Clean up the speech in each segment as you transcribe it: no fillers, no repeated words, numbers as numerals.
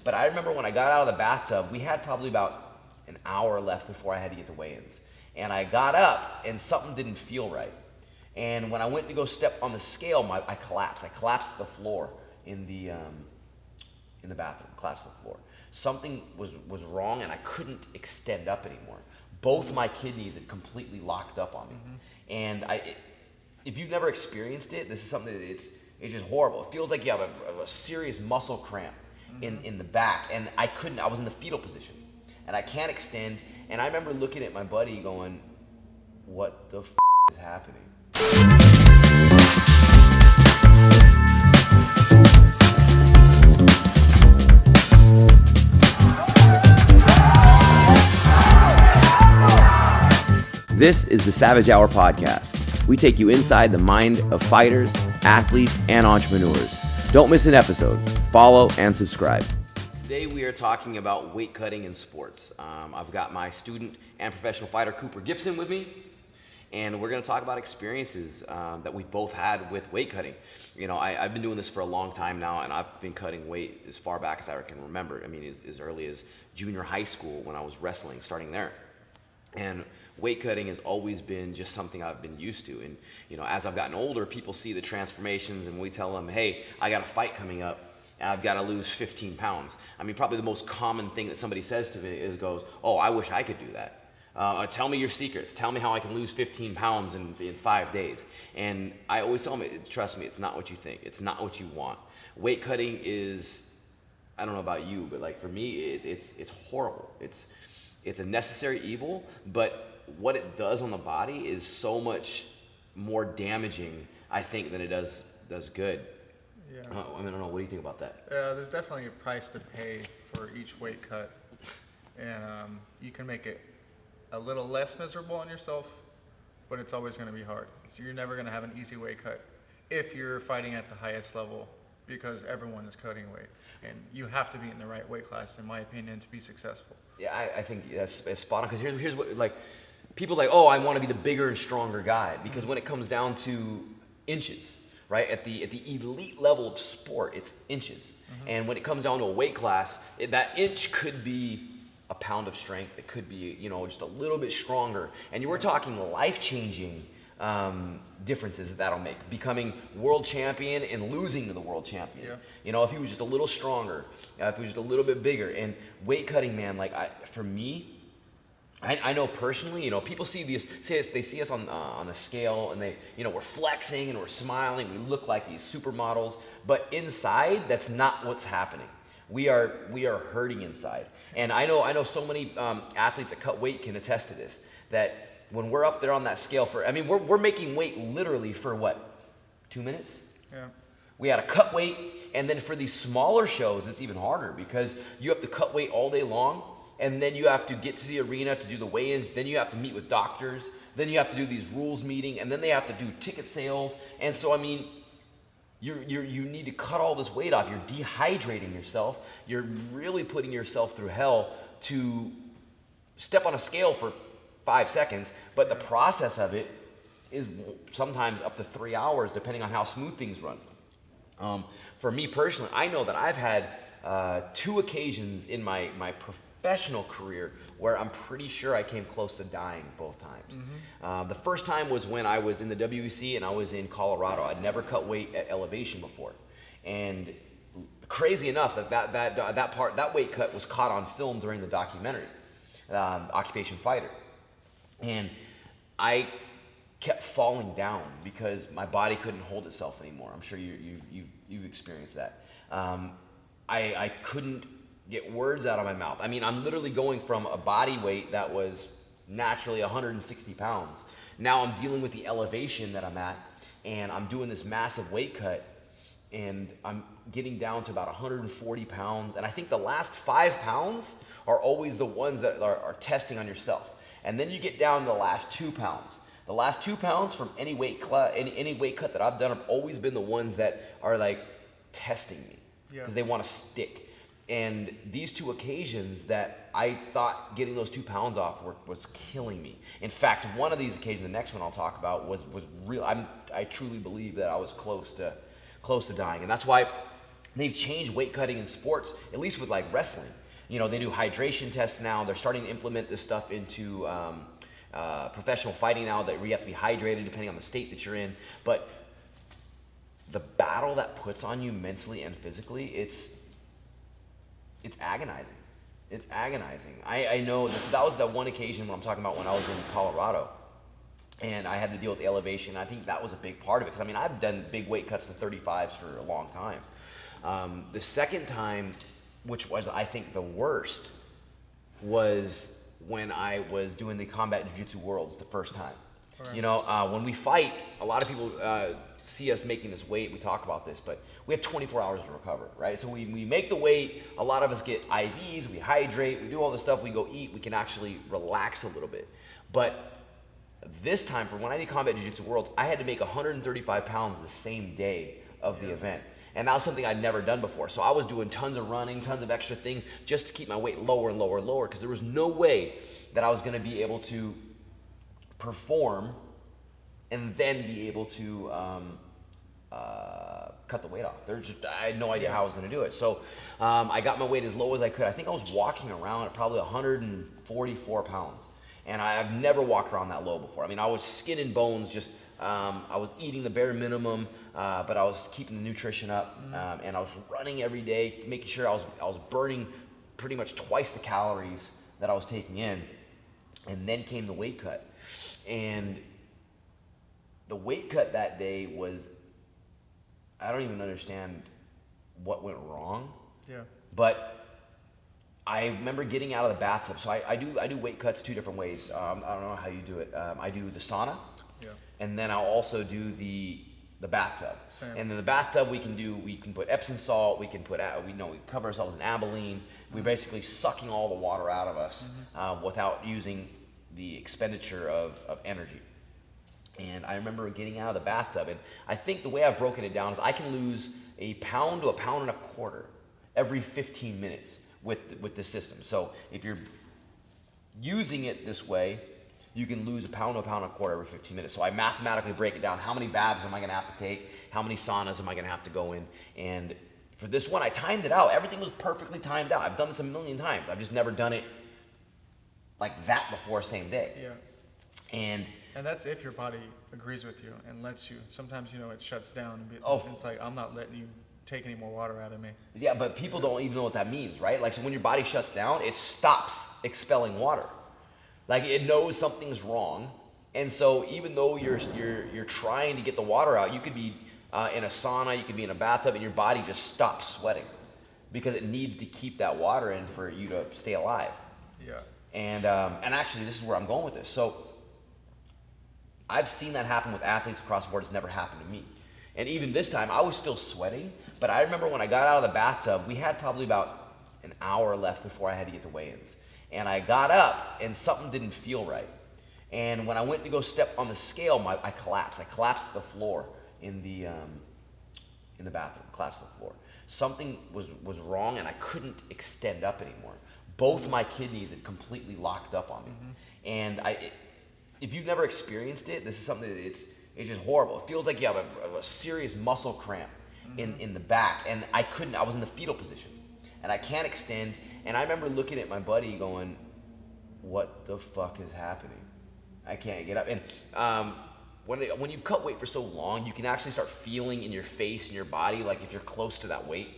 But I remember when I got out of the bathtub, we had probably about an hour left before I had to get to weigh-ins. And I got up and something didn't feel right. And when I went to go step on the scale, I collapsed. I collapsed the floor in the bathroom, collapsed the floor. Something was wrong and I couldn't extend up anymore. Both my kidneys had completely locked up on me. And if you've never experienced it, this is something that it's just horrible. It feels like you have a serious muscle cramp in the back. And I was in the fetal position and I can't extend. And I remember looking at my buddy going, what the is happening? This is the Savage Hour Podcast. We take you inside the mind of fighters, athletes, and entrepreneurs. Don't miss an episode. Follow and subscribe. Today we are talking about weight cutting in sports. I've got my student and professional fighter Cooper Gibson with me, and we're going to talk about experiences that we've both had with weight cutting. You know, I've been doing this for a long time now, and I've been cutting weight as far back as I can remember. I mean, as early as junior high school when I was wrestling, starting there. And weight cutting has always been just something I've been used to. And, you know, as I've gotten older, people see the transformations and we tell them, hey, I got a fight coming up and I've got to lose 15 pounds. I mean, probably the most common thing that somebody says to me goes, oh, I wish I could do that. Tell me your secrets. Tell me how I can lose 15 pounds in 5 days. And I always tell them, trust me, it's not what you think. It's not what you want. Weight cutting is, I don't know about you, but like for me, it's horrible. It's a necessary evil, but what it does on the body is so much more damaging, I think, than it does good. Yeah. I don't know. What do you think about that? There's definitely a price to pay for each weight cut, and you can make it a little less miserable on yourself, but it's always going to be hard. So you're never going to have an easy weight cut if you're fighting at the highest level, because everyone is cutting weight, and you have to be in the right weight class, in my opinion, to be successful. Yeah, I think that's spot on. Because here's what, like, people are like, oh, I want to be the bigger and stronger guy. Because when it comes down to inches, right, at the elite level of sport, it's inches. And when it comes down to a weight class, that inch could be a pound of strength. It could be, you know, just a little bit stronger. And we're talking life-changing differences that'll make. Becoming world champion and losing to the world champion. Yeah. You know, if he was just a little stronger, if he was just a little bit bigger. And weight cutting, man, like for me, I know personally, you know, people they see us on a scale and they, you know, we're flexing and we're smiling. We look like these supermodels, but inside, that's not what's happening. We are hurting inside. And I know so many athletes that cut weight can attest to this, that when we're up there on that scale we're making weight literally for what, 2 minutes? Yeah. We had to cut weight, and then for these smaller shows, it's even harder because you have to cut weight all day long, and then you have to get to the arena to do the weigh-ins, then you have to meet with doctors, then you have to do these rules meeting, and then they have to do ticket sales. And so, I mean, you need to cut all this weight off. You're dehydrating yourself. You're really putting yourself through hell to step on a scale for 5 seconds, but the process of it is sometimes up to 3 hours, depending on how smooth things run. For me personally, I know that I've had 2 occasions in my professional career where I'm pretty sure I came close to dying both times. The first time was when I was in the WEC and I was in Colorado. I'd never cut weight at elevation before, and crazy enough that weight cut was caught on film during the documentary, Occupation Fighter. And I kept falling down because my body couldn't hold itself anymore. I'm sure you've experienced that. I couldn't get words out of my mouth. I mean, I'm literally going from a body weight that was naturally 160 pounds. Now I'm dealing with the elevation that I'm at, and I'm doing this massive weight cut, and I'm getting down to about 140 pounds. And I think the last 5 pounds are always the ones that are testing on yourself. And then you get down to the last 2 pounds. The last 2 pounds from any weight cut that I've done have always been the ones that are like testing me because they want to stick. And these 2 occasions that I thought getting those 2 pounds off was killing me. In fact, one of these occasions, the next one I'll talk about, was real. I truly believe that I was close to dying, and that's why They've changed weight cutting in sports, at least with like wrestling. You know, they do hydration tests now. They're starting to implement this stuff into professional fighting now, that where you have to be hydrated depending on the state that you're in. But the battle that puts on you mentally and physically, it's agonizing. It's agonizing. I know this. That was the one occasion when I'm talking about when I was in Colorado, and I had to deal with the elevation. I think that was a big part of it, because I mean, I've done big weight cuts to 35s for a long time. The second time, which was I think the worst, was when I was doing the Combat Jiu-Jitsu Worlds the first time. Right. You know, when we fight, a lot of people see us making this weight. We talk about this, but we have 24 hours to recover, right? So we make the weight. A lot of us get IVs. We hydrate. We do all this stuff. We go eat. We can actually relax a little bit. But this time, for when I did Combat Jiu-Jitsu Worlds, I had to make 135 pounds the same day of the event. And that was something I'd never done before. So I was doing tons of running, tons of extra things just to keep my weight lower and lower and lower, because there was no way that I was going to be able to perform and then be able to cut the weight off. I had no idea how I was going to do it. So I got my weight as low as I could. I think I was walking around at probably 144 pounds. And I've never walked around that low before. I mean, I was skin and bones, just I was eating the bare minimum, but I was keeping the nutrition up, and I was running every day, making sure I was burning pretty much twice the calories that I was taking in. And then came the weight cut. And the weight cut that day was, I don't even understand what went wrong. Yeah. But I remember getting out of the bathtub. So I do weight cuts two different ways. I don't know how you do it. I do the sauna, and then I'll also do the bathtub. Same. And in the bathtub we can put Epsom salt. We can put we cover ourselves in Abilene. We're basically sucking all the water out of us without using the expenditure of energy. And I remember getting out of the bathtub, and I think the way I've broken it down is I can lose a pound to a pound and a quarter every 15 minutes with this system. So if you're using it this way, you can lose a pound to a pound and a quarter every 15 minutes. So I mathematically break it down. How many baths am I going to have to take? How many saunas am I going to have to go in? And for this one, I timed it out. Everything was perfectly timed out. I've done this a million times. I've just never done it like that before, same day. Yeah. And that's if your body agrees with you and lets you. Sometimes, it shuts down. It's like, I'm not letting you take any more water out of me. Yeah, but people don't even know what that means, right? Like, so when your body shuts down, it stops expelling water. Like, it knows something's wrong. And so even though you're trying to get the water out, you could be in a sauna, you could be in a bathtub, and your body just stops sweating because it needs to keep that water in for you to stay alive. Yeah. And actually, this is where I'm going with this. So I've seen that happen with athletes across the board. It's never happened to me. And even this time, I was still sweating. But I remember when I got out of the bathtub, we had probably about an hour left before I had to get to weigh-ins. And I got up, and something didn't feel right. And when I went to go step on the scale, I collapsed. I collapsed to the floor in the bathroom. Collapsed to the floor. Something was wrong, and I couldn't extend up anymore. Both my kidneys had completely locked up on me. And if you've never experienced it, this is something that it's just horrible. It feels like you have a serious muscle cramp in the back, and I was in the fetal position, and I can't extend. And I remember looking at my buddy going, what the fuck is happening? I can't get up. And when you've cut weight for so long, you can actually start feeling in your face and your body, like if you're close to that weight.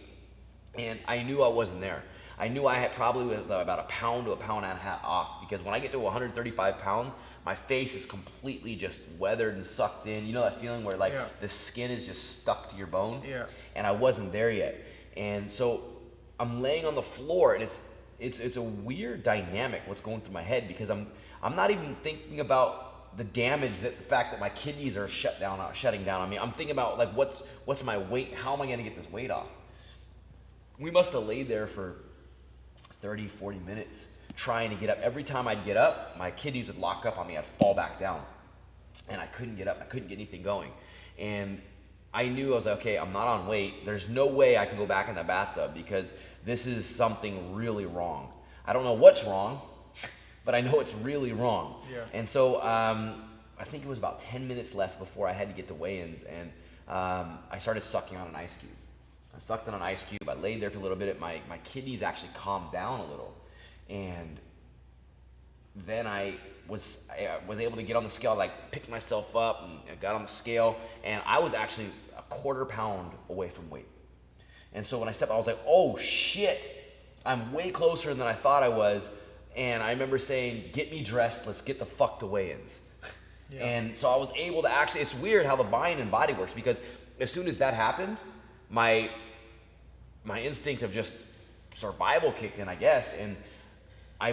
And I knew I wasn't there. I knew I had probably was about a pound to a pound and a half off, because when I get to 135 pounds, my face is completely just weathered and sucked in. You know that feeling where the skin is just stuck to your bone? Yeah. And I wasn't there yet. And so I'm laying on the floor, and it's a weird dynamic what's going through my head, because I'm not even thinking about the damage, that the fact that my kidneys are shutting down on me. I'm thinking about like what's my weight? How am I going to get this weight off? We must have laid there for 30, 40 minutes trying to get up. Every time I'd get up, my kidneys would lock up on me. I'd fall back down, and I couldn't get up. I couldn't get anything going. And I knew, I was like, okay, I'm not on weight. There's no way I can go back in that bathtub, because this is something really wrong. I don't know what's wrong, but I know it's really wrong. Yeah. And so I think it was about 10 minutes left before I had to get to weigh-ins, and I started sucking on an ice cube. I sucked on an ice cube. I laid there for a little bit. My kidneys actually calmed down a little, and then I was able to get on the scale. Like picked myself up and I got on the scale, and I was actually a quarter pound away from weight. And so when I stepped, I was like, "Oh shit, I'm way closer than I thought I was." And I remember saying, "Get me dressed. Let's get the fuck to weigh-ins." Yeah. And so I was able to actually. It's weird how the mind and body works, because as soon as that happened, my instinct of just survival kicked in, I guess, and I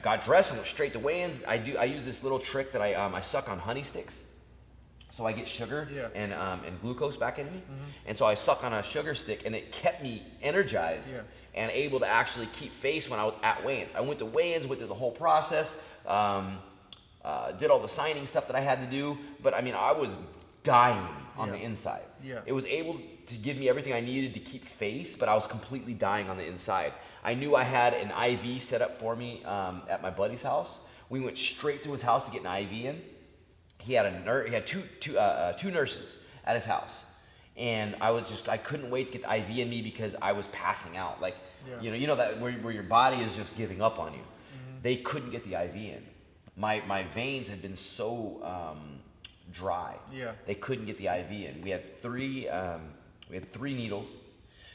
got dressed and went straight to weigh-ins. I use this little trick that I suck on honey sticks, so I get sugar and glucose back into me, and so I suck on a sugar stick, and it kept me energized and able to actually keep face when I was at weigh-ins. I went to weigh-ins, went through the whole process, did all the signing stuff that I had to do, but I mean I was dying on the inside. Yeah. It was able to give me everything I needed to keep face, but I was completely dying on the inside. I knew I had an IV set up for me at my buddy's house. We went straight to his house to get an IV in. He had he had two nurses at his house, and I couldn't wait to get the IV in me because I was passing out. Like you know that where your body is just giving up on you. They couldn't get the IV in. My veins had been so dry. Yeah. They couldn't get the IV in. We had three needles.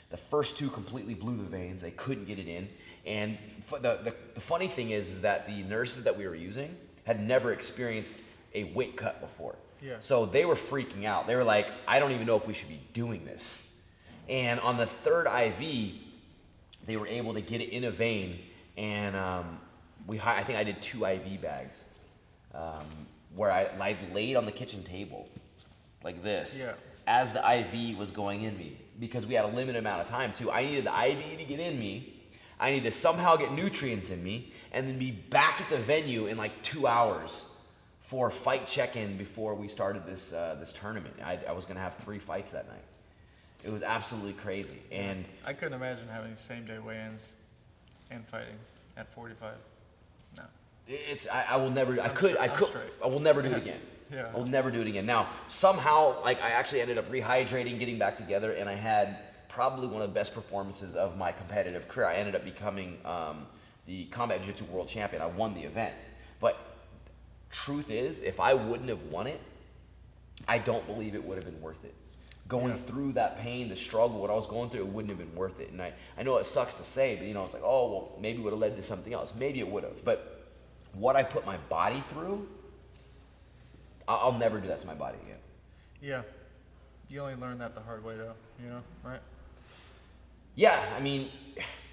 The first two completely blew the veins. They couldn't get it in. And the funny thing is that the nurses that we were using had never experienced a weight cut before. Yeah. So they were freaking out. They were like, I don't even know if we should be doing this. And on the third IV, they were able to get it in a vein, and I think I did 2 IV bags, where I laid on the kitchen table like this as the IV was going in me, because we had a limited amount of time too. I needed the IV to get in me. I needed to somehow get nutrients in me, and then be back at the venue in like 2 hours for fight check-in before we started this tournament. I was gonna have 3 fights that night. It was absolutely crazy, and I couldn't imagine having same-day weigh-ins and fighting at 45. No. I will never. I will never do it again. Yeah. I will never do it again. Now, somehow, like I actually ended up rehydrating, getting back together, and I had probably one of the best performances of my competitive career. I ended up becoming the combat jiu-jitsu world champion. I won the event. But truth is, if I wouldn't have won it, I don't believe it would have been worth it. Going through that pain, the struggle, what I was going through, it wouldn't have been worth it. And I know it sucks to say, but it's like, oh, well, maybe it would have led to something else. Maybe it would have. But what I put my body through, I'll never do that to my body again. Yeah. You only learn that the hard way, though, right? Yeah, I mean,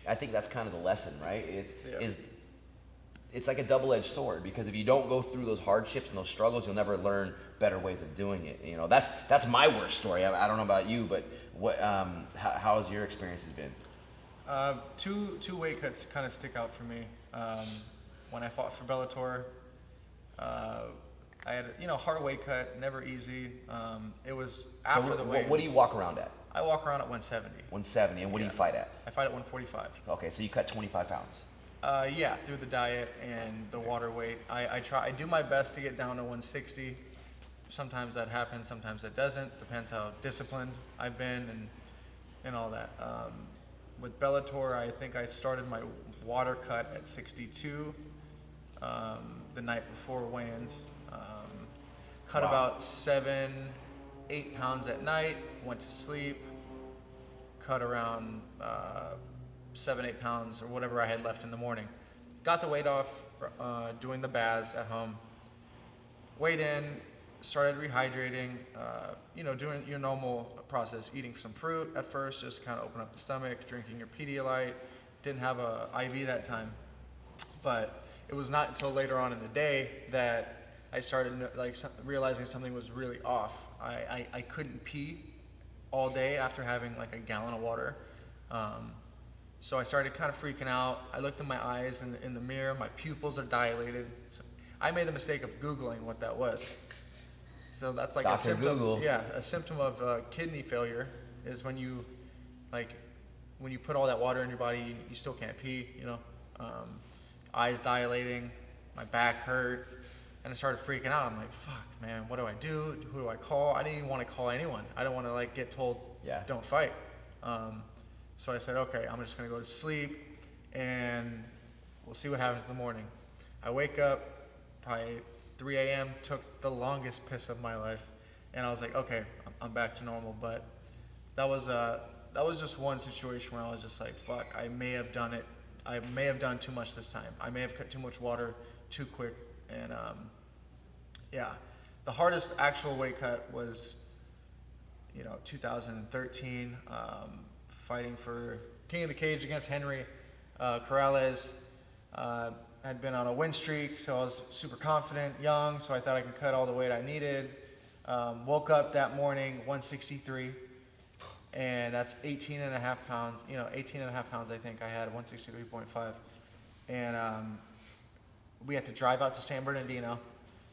I think that's kind of the lesson, right? It's like a double-edged sword, because if you don't go through those hardships and those struggles, you'll never learn better ways of doing it. That's my worst story. I don't know about you, but how has your experiences been? Two weight cuts kind of stick out for me. When I fought for Bellator, I had hard weight cut, never easy. It was after the weight. What do you walk around at? I walk around at 170. 170, and what do you fight at? I fight at 145. Okay, so you cut 25 pounds. Yeah, through the diet and the water weight. I do my best to get down to 160. Sometimes that happens, sometimes it doesn't. Depends how disciplined I've been and all that. With Bellator, I think I started my water cut at 62 the night before weigh-ins. Cut about 7-8 pounds at night, went to sleep, cut around 7-8 pounds or whatever I had left in the morning. Got the weight off, doing the baths at home. Weighed in, started rehydrating, doing your normal process, eating some fruit at first, just kind of open up the stomach, drinking your Pedialyte. Didn't have a IV that time, but it was not until later on in the day that I started realizing something was really off. I couldn't pee all day after having like a gallon of water. So I started kind of freaking out. I looked in my eyes in the mirror. My pupils are dilated. So I made the mistake of Googling what that was. So that's like Dr. a symptom. Google. Yeah, a symptom of kidney failure is when you put all that water in your body, you still can't pee. Eyes dilating, my back hurt, and I started freaking out. I'm like, fuck, man, what do I do? Who do I call? I didn't even want to call anyone. I don't want to get told, don't fight. So I said, okay, I'm just gonna go to sleep, and we'll see what happens in the morning. I wake up, probably 3 a.m., took the longest piss of my life, and I was like, okay, I'm back to normal. But that was just one situation where I was just like, fuck, I may have done it. I may have done too much this time. I may have cut too much water too quick, and yeah. The hardest actual weight cut was, 2013, fighting for King of the Cage against Henry Corrales. Had been on a win streak, so I was super confident, young, so I thought I could cut all the weight I needed. Woke up that morning, 163, and that's 18 and a half pounds. 18 and a half pounds I think I had, 163.5. And we had to drive out to San Bernardino.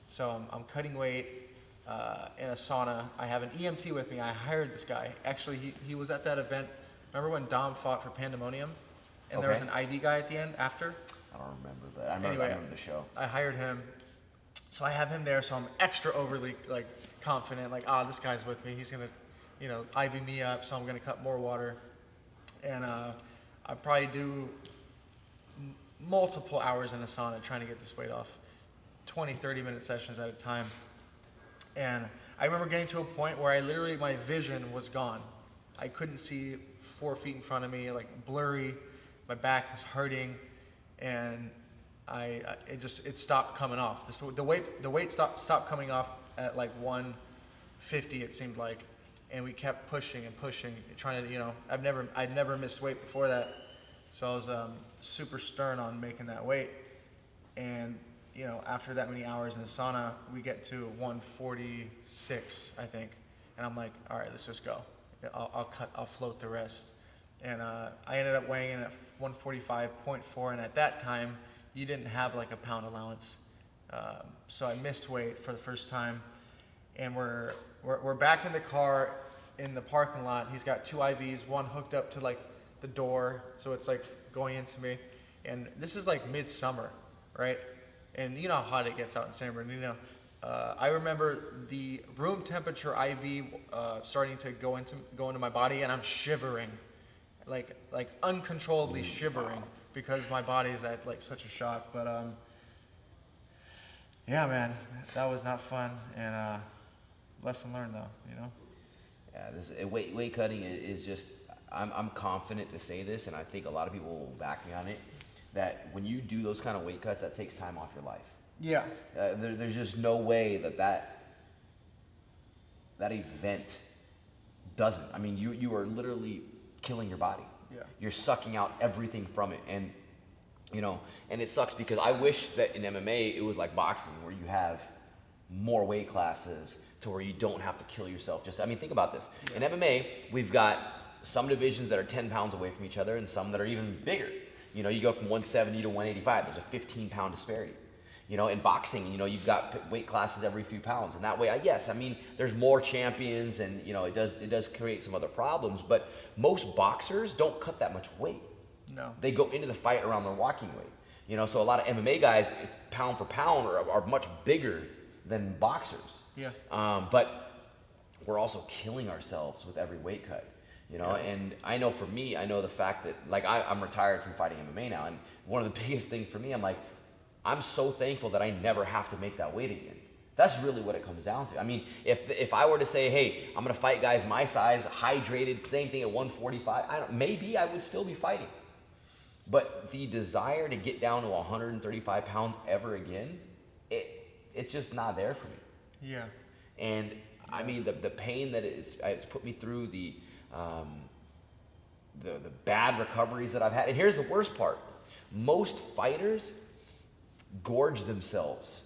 So I'm cutting weight in a sauna. I have an EMT with me. I hired this guy. Actually, he was at that event. Remember when Dom fought for Pandemonium? And there was an IV guy at the end after? I don't remember, but I remember the show. I hired him. So I have him there, so I'm extra overly confident. This guy's with me. He's gonna, IV me up, so I'm gonna cut more water. And I probably do multiple hours in a sauna trying to get this weight off. 20, 30-minute sessions at a time. And I remember getting to a point where my vision was gone. I couldn't see 4 feet in front of me, blurry. My back was hurting, and it stopped coming off. The weight stopped coming off at 150, it seemed like, and we kept pushing and pushing, trying to, I'd never missed weight before that, so I was super stern on making that weight. And after that many hours in the sauna, we get to 146, I think, and I'm like, all right, let's just go. I'll float the rest. And I ended up weighing in at 145.4, and at that time, you didn't have a pound allowance. So I missed weight for the first time, and we're back in the car in the parking lot. He's got 2 IVs, one hooked up to the door, so it's going into me. And this is midsummer, right? And you know how hot it gets out in San Bernardino. I remember the room temperature IV starting to go into my body, and I'm shivering, like uncontrollably shivering, because my body is at such a shock. But yeah, man, that was not fun, and lesson learned though, Yeah, this weight cutting is just. I'm confident to say this, and I think a lot of people will back me on it, that when you do those kind of weight cuts, that takes time off your life. Yeah. There's just no way that event doesn't. I mean, you are literally killing your body. Yeah. You're sucking out everything from it, and and it sucks because I wish that in MMA it was like boxing, where you have more weight classes to where you don't have to kill yourself. Think about this. Yeah. In MMA, we've got some divisions that are 10 pounds away from each other, and some that are even bigger. You go from 170 to 185. There's a 15-pound disparity. In boxing, you've got weight classes every few pounds, and that way, there's more champions, and it does create some other problems. But most boxers don't cut that much weight. No. They go into the fight around their walking weight. So a lot of MMA guys, pound for pound, are much bigger than boxers. Yeah. But we're also killing ourselves with every weight cut. And I know for me, I know the fact that I'm retired from fighting MMA now, and one of the biggest things for me, I'm so thankful that I never have to make that weight again. That's really what it comes down to. If I were to say, hey, I'm gonna fight guys my size, hydrated, same thing at 145, maybe I would still be fighting. But the desire to get down to 135 pounds ever again, it's just not there for me. Yeah. And the pain that it's put me through, the bad recoveries that I've had. And here's the worst part. Most fighters gorge themselves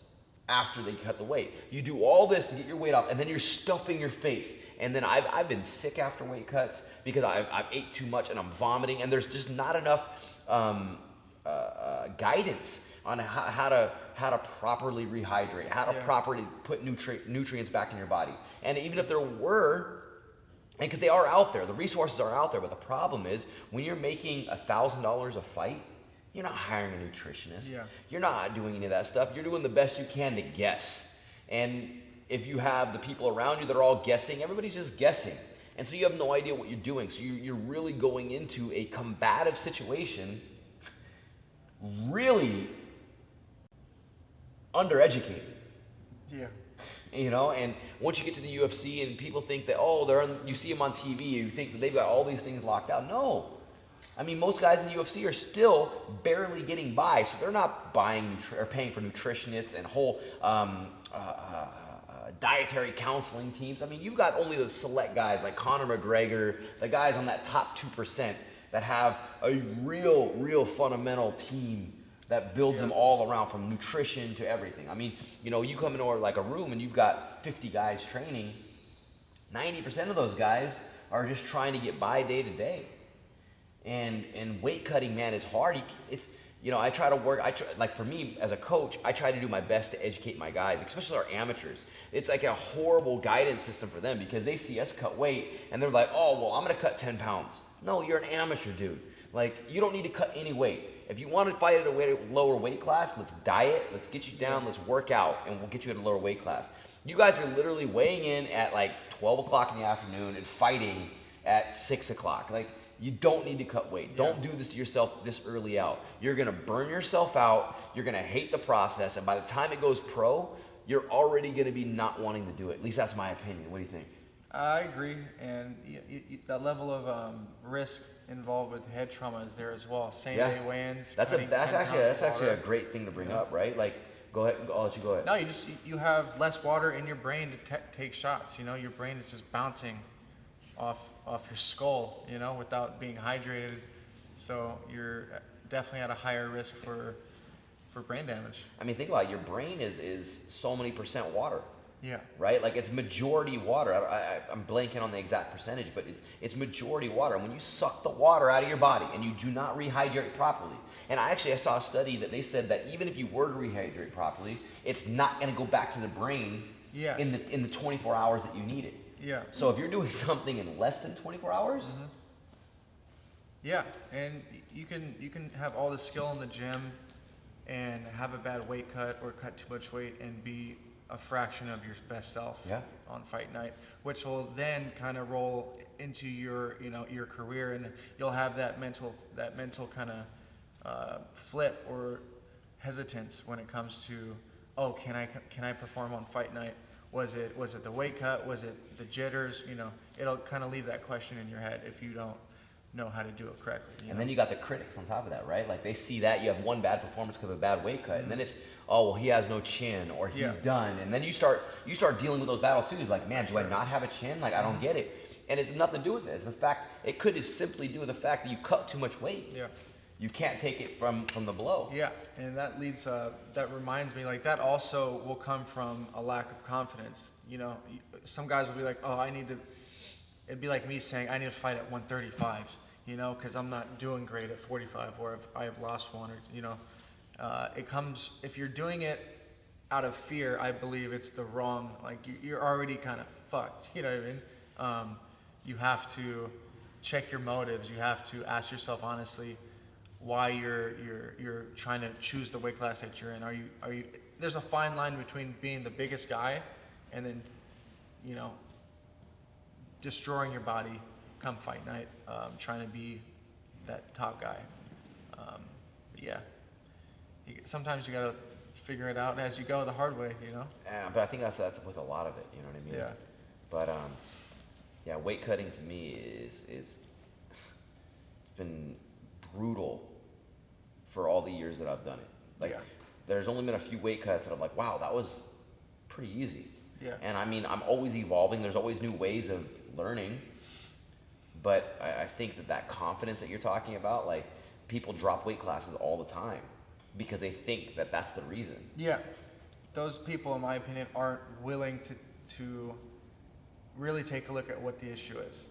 after they cut the weight. You do all this to get your weight off, and then you're stuffing your face. And then I've been sick after weight cuts because I've ate too much and I'm vomiting, and there's just not enough guidance on how to properly rehydrate, how to properly put nutrients back in your body. And even if there were, and because they are out there, the resources are out there, but the problem is when you're making $1,000 a fight, you're not hiring a nutritionist. Yeah. You're not doing any of that stuff. You're doing the best you can to guess. And if you have the people around you that are all guessing, everybody's just guessing. And so you have no idea what you're doing. So you're really going into a combative situation, really undereducated. Yeah. And once you get to the UFC and people think that, you see them on TV, you think that they've got all these things locked out. No. I mean, most guys in the UFC are still barely getting by, so they're not buying or paying for nutritionists and whole dietary counseling teams. I mean, you've got only the select guys like Conor McGregor, the guys on that top 2% that have a real fundamental team that builds them all around from nutrition to everything. I mean, you come into like a room and you've got 50 guys training. 90% of those guys are just trying to get by day to day. And weight cutting, man, is hard. I try to work. Like for me as a coach, I try to do my best to educate my guys, especially our amateurs. It's like a horrible guidance system for them because they see us cut weight and they're like, oh, well, I'm gonna cut 10 pounds. No, you're an amateur, dude. Like, you don't need to cut any weight. If you want to fight at a lower weight class, let's diet, let's get you down, let's work out, and we'll get you at a lower weight class. You guys are literally weighing in at like 12 o'clock in the afternoon and fighting at 6 o'clock. Like, you don't need to cut weight. Don't do this to yourself this early out. You're going to burn yourself out. You're going to hate the process. And by the time it goes pro, you're already going to be not wanting to do it. At least that's my opinion. What do you think? I agree. And that level of risk involved with head trauma is there as well. Same day weigh-ins. That's actually a great thing to bring up, right? Like, go ahead. I'll let you go ahead. No, you have less water in your brain to take shots. Your brain is just bouncing off your skull, without being hydrated. So you're definitely at a higher risk for brain damage. I mean, think about it. Your brain is so many percent water. Yeah. Right? Like, it's majority water. I'm blanking on the exact percentage, but it's majority water. And when you suck the water out of your body and you do not rehydrate it properly, and I saw a study that they said that even if you were to rehydrate properly, it's not going to go back to the brain in the 24 hours that you need it. Yeah. So if you're doing something in less than 24 hours, yeah, and you can have all the skill in the gym and have a bad weight cut or cut too much weight and be a fraction of your best self on fight night, which will then kind of roll into your career, and you'll have that mental kind of flip or hesitance when it comes to, can I perform on fight night? Was it the weight cut? Was it the jitters? It'll kind of leave that question in your head if you don't know how to do it correctly. And then you got the critics on top of that, right? Like, they see that you have one bad performance because of a bad weight cut, and then it's, he has no chin, or he's done. And then you start dealing with those battles too. It's like, man, do I not have a chin? Like, I don't get it. And it's nothing to do with this. It could just simply do with the fact that you cut too much weight. Yeah. You can't take it from the blow. Yeah, and that reminds me, like, that also will come from a lack of confidence. Some guys will be like, it'd be like me saying, I need to fight at 135, because I'm not doing great at 45, or if I have lost one, or, it comes, if you're doing it out of fear, I believe it's the wrong, like, you're already kind of fucked, you know what I mean? You have to check your motives. You have to ask yourself honestly, why you're trying to choose the weight class that you're in. Are you there's a fine line between being the biggest guy and then destroying your body come fight night, trying to be that top guy. Sometimes you gotta figure it out as you go the hard way. Yeah, but I think that's with a lot of it, you know what I mean? Yeah. But weight cutting to me is been brutal for all the years that I've done it. Like, there's only been a few weight cuts that I'm like, wow, that was pretty easy. Yeah. And I mean, I'm always evolving. There's always new ways of learning. But I think that confidence that you're talking about, like, people drop weight classes all the time because they think that that's the reason. Yeah. Those people, in my opinion, aren't willing to really take a look at what the issue is,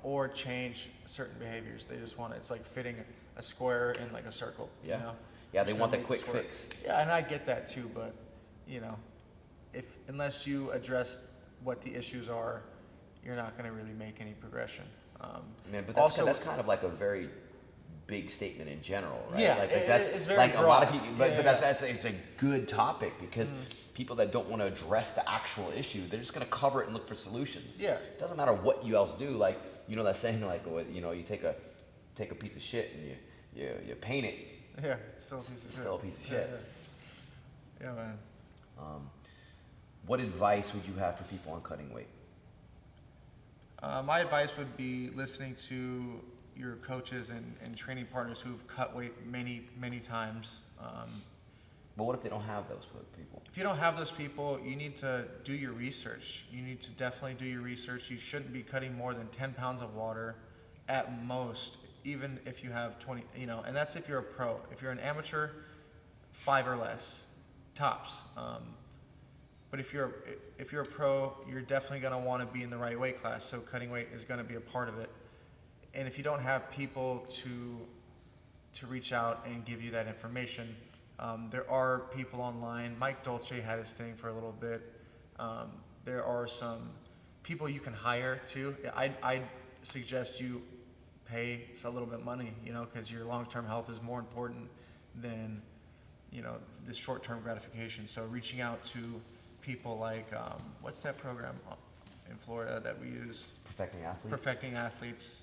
or change certain behaviors. They just want it's like fitting a square in like a circle. Yeah, they want the quick fix. Yeah, and I get that too, but unless you address what the issues are, you're not going to really make any progression. But that's kind of like a very big statement in general, right? Yeah, like that's it's very like broad. a lot of people, but, Yeah, but yeah. that's it's a good topic because people that don't want to address the actual issue, they're just going to cover it and look for solutions. Yeah. It doesn't matter what you else do. Like, you know that saying, like, you know, you take a piece of shit and you paint it, Yeah, it's still a piece of shit. still a piece of shit. Yeah, man. What advice would you have for people on cutting weight? My advice would be listening to your coaches and training partners who've cut weight many times. But what if they don't have those people? If you don't have those people, you need to do your research. You need to definitely do your research. You shouldn't be cutting more than 10 pounds of water at most, even if you have 20, you know, and that's if you're a pro. If you're an amateur, 5 or less, tops. But if you're a pro, you're definitely going to want to be in the right weight class, so cutting weight is going to be a part of it. And if you don't have people to reach out and give you that information, there are people online. Mike Dolce had his thing for a little bit. There are some people you can hire too. I suggest you pay a little bit of money, you know, because your long-term health is more important than, you know, this short-term gratification. So reaching out to people like, what's that program in Florida that we use? Perfecting Athletes? Perfecting Athletes.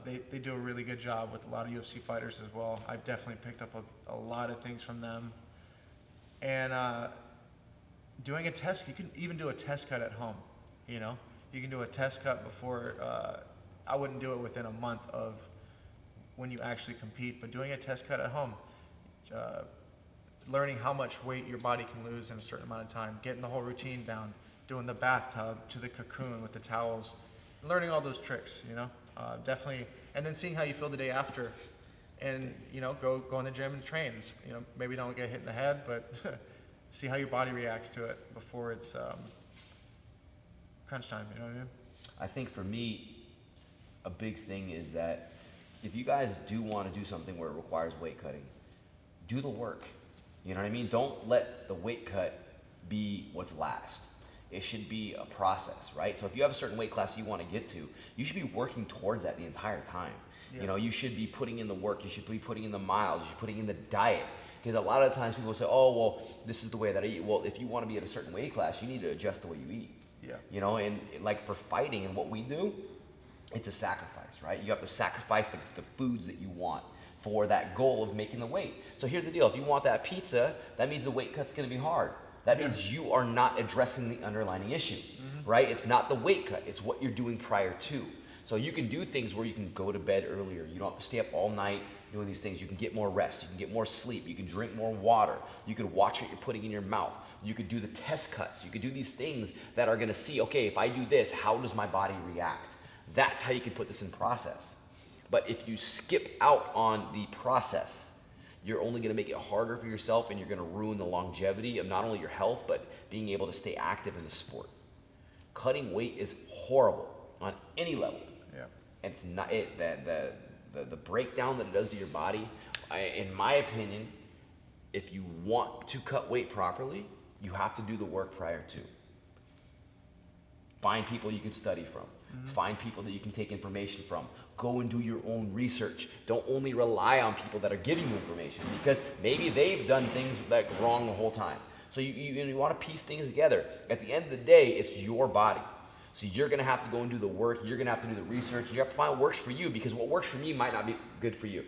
They do a really good job with a lot of UFC fighters as well. I've definitely picked up a lot of things from them. And doing a test, you can even do a test cut at home, you know? You can do a test cut before, I wouldn't do it within a month of when you actually compete, but doing a test cut at home, learning how much weight your body can lose in a certain amount of time, getting the whole routine down, doing the bathtub to the cocoon with the towels, learning all those tricks, you know, definitely, and then seeing how you feel the day after, and, you know, go in the gym and train, you know, maybe don't get hit in the head, but see how your body reacts to it before it's crunch time, you know what I mean? I think for me, a big thing is that if you guys do want to do something where it requires weight cutting, do the work. You know what I mean? Don't let the weight cut be what's last. It should be a process, right? So if you have a certain weight class you want to get to, you should be working towards that the entire time. Yeah. You know, you should be putting in the work, you should be putting in the miles, you should be putting in the diet. Because a lot of times people say, oh, well, this is the way that I eat. Well, if you want to be at a certain weight class, you need to adjust the way you eat. Yeah. You know, and like for fighting and what we do, it's a sacrifice, right? You have to sacrifice the foods that you want for that goal of making the weight. So here's the deal. If you want that pizza, that means the weight cut's going to be hard. That means you are not addressing the underlying issue, right? It's not the weight cut. It's what you're doing prior to. So you can do things where you can go to bed earlier. You don't have to stay up all night doing these things. You can get more rest. You can get more sleep. You can drink more water. You can watch what you're putting in your mouth. You could do the test cuts. You could do these things that are going to see, okay, if I do this, how does my body react? That's how you can put this in process. But if you skip out on the process, you're only going to make it harder for yourself, and you're going to ruin the longevity of not only your health, but being able to stay active in the sport. Cutting weight is horrible on any level. Yeah. And it's not the breakdown that it does to your body. In my opinion, if you want to cut weight properly, you have to do the work prior to. Find people you can study from. Find people that you can take information from. Go and do your own research. Don't only rely on people that are giving you information, because maybe they've done things like wrong the whole time. So you want to piece things together. At the end of the day, it's your body. So you're going to have to go and do the work. You're going to have to do the research. You have to find what works for you, because what works for me might not be good for you.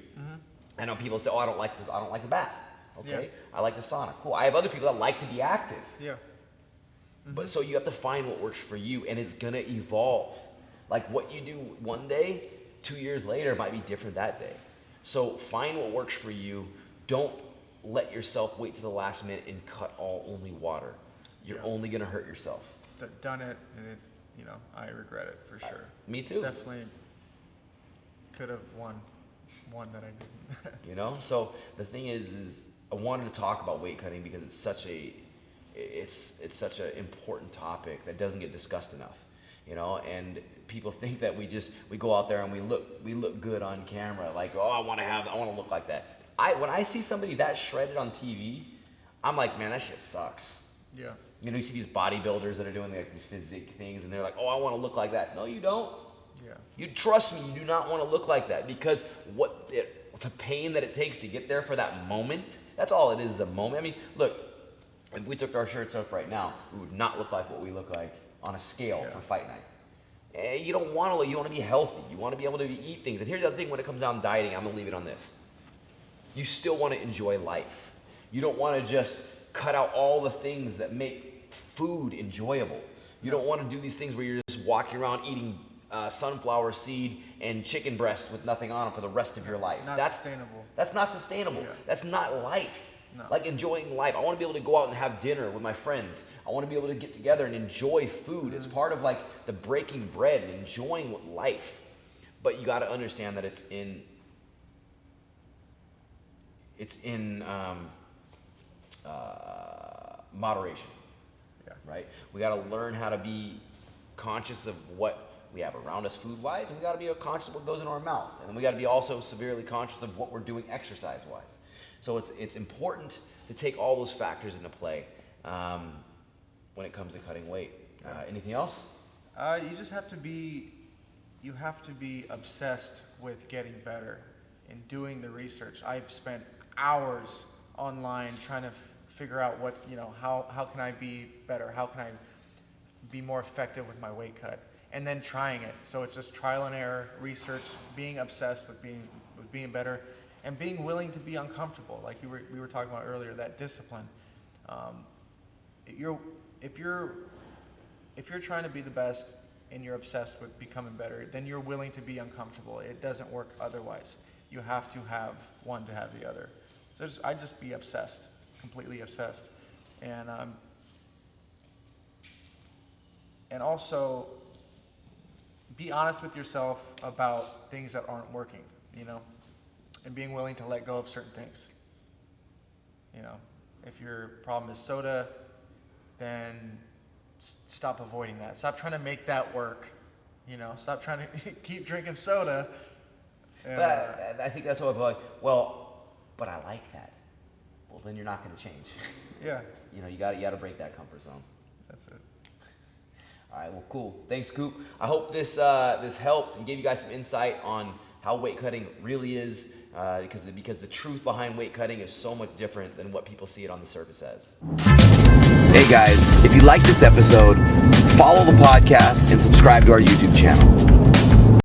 I know people say, "Oh, I don't like the bath." Okay, I like the sauna. Cool. I have other people that like to be active. Yeah. But so you have to find what works for you, and it's gonna evolve. Like what you do one day, 2 years later might be different that day. So find what works for you. Don't let yourself wait to the last minute and cut only water. You're only gonna hurt yourself. Done it, and it, you know, I regret it for sure. Me too. Definitely could have won that I didn't. You know. So the thing is I wanted to talk about weight cutting because it's such an important topic that doesn't get discussed enough. You know, and people think that we go out there and we look good on camera, like, oh, I want to look like that. When I see somebody that shredded on TV, I'm like, man, that shit sucks. Yeah. You know, you see these bodybuilders that are doing like these physique things, and they're like, oh, I want to look like that. No, you don't. Yeah. You trust me, you do not want to look like that, because the pain that it takes to get there for that moment. That's all it is a moment. I mean, look, if we took our shirts off right now, we would not look like what we look like on a scale for fight night. You don't want to. You want to be healthy. You want to be able to eat things. And here's the other thing: when it comes down to dieting, I'm gonna leave it on this. You still want to enjoy life. You don't want to just cut out all the things that make food enjoyable. You don't want to do these things where you're just walking around eating sunflower seed and chicken breasts with nothing on them for the rest of your life. That's sustainable. That's not sustainable. Yeah. That's not life. No. Like enjoying life. I want to be able to go out and have dinner with my friends. I want to be able to get together and enjoy food. It's part of like the breaking bread and enjoying life. But you got to understand that it's in moderation. Yeah. Right? We got to learn how to be conscious of what we have around us food-wise, and we got to be conscious of what goes in our mouth. And then we got to be also severely conscious of what we're doing exercise-wise. So it's important to take all those factors into play when it comes to cutting weight. Anything else? You just have to be obsessed with getting better and doing the research. I've spent hours online trying to figure out how can I be better? How can I be more effective with my weight cut? And then trying it. So it's just trial and error, research, being obsessed with being better, and being willing to be uncomfortable. Like we were talking about earlier, that discipline. If you're trying to be the best and you're obsessed with becoming better, then you're willing to be uncomfortable. It doesn't work otherwise. You have to have one to have the other. So I'd just be obsessed, completely obsessed, and also be honest with yourself about things that aren't working, and being willing to let go of certain things. If your problem is soda, then stop avoiding that. Stop trying to make that work. Stop trying to keep drinking soda. But I think that's what I'm like, but I like that. Well, then you're not going to change. Yeah. You got to break that comfort zone. That's it. All right, well, cool. Thanks, Coop. I hope this helped and gave you guys some insight on how weight cutting really is, because the truth behind weight cutting is so much different than what people see it on the surface as. Hey guys, if you like this episode, follow the podcast and subscribe to our YouTube channel.